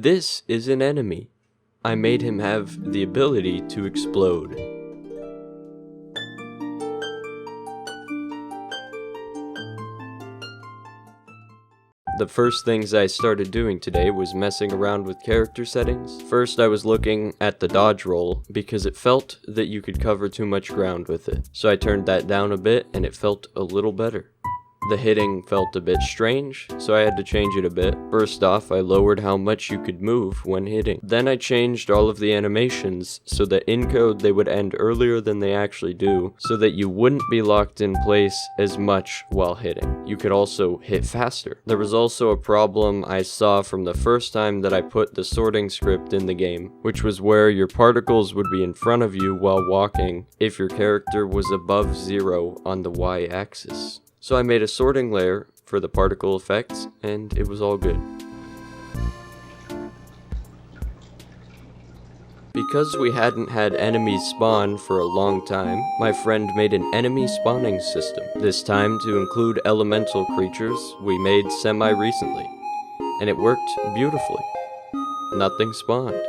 This is an enemy. I made him have the ability to explode. The first things I started doing today was messing around with character settings. First, I was looking at the dodge roll because it felt that you could cover too much ground with it. So I turned that down a bit and it felt a little better. The hitting felt a bit strange, so I had to change it a bit. First off, I lowered how much you could move when hitting. Then I changed all of the animations so that in code they would end earlier than they actually do, so that you wouldn't be locked in place as much while hitting. You could also hit faster. There was also a problem I saw from the first time that I put the sorting script in the game, which was where your particles would be in front of you while walking if your character was above 0 on the y-axis. So I made a sorting layer for the particle effects, and it was all good. Because we hadn't had enemies spawn for a long time, my friend made an enemy spawning system. This time, to include elemental creatures we made semi-recently. And it worked beautifully. Nothing spawned.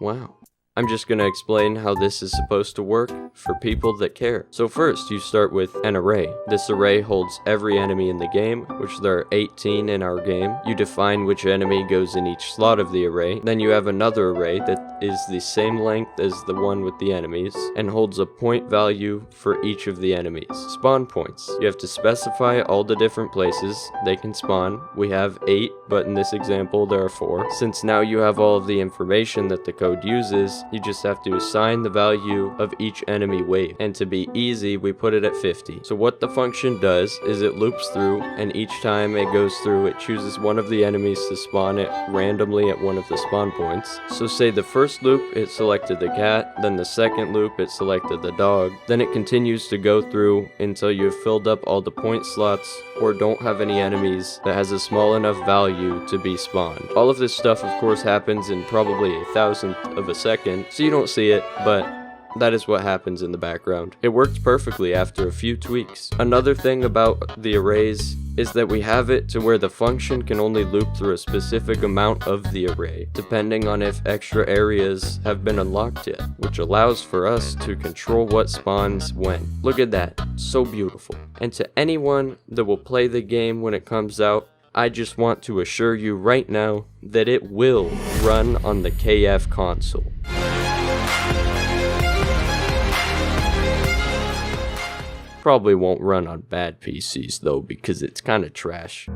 Wow. I'm just gonna explain how this is supposed to work for people that care. So first, you start with an array. This array holds every enemy in the game, which there are 18 in our game. You define which enemy goes in each slot of the array. Then you have another array that is the same length as the one with the enemies, and holds a point value for each of the enemies. Spawn points. You have to specify all the different places they can spawn. We have 8, but in this example there are 4. Since now you have all of the information that the code uses, you just have to assign the value of each enemy wave. And to be easy, we put it at 50. So what the function does is it loops through, and each time it goes through, it chooses one of the enemies to spawn it randomly at one of the spawn points. So say the first loop, it selected the cat, then the second loop, it selected the dog. Then it continues to go through until you've filled up all the point slots or don't have any enemies that has a small enough value to be spawned. All of this stuff, of course, happens in probably 1,000th of a second, so you don't see it, but that is what happens in the background. It worked perfectly after a few tweaks. Another thing about the arrays is that we have it to where the function can only loop through a specific amount of the array, depending on if extra areas have been unlocked yet, which allows for us to control what spawns when. Look at that, so beautiful. And to anyone that will play the game when it comes out, I just want to assure you right now that it will run on the KF console. Probably won't run on bad PCs though, because it's kind of trash.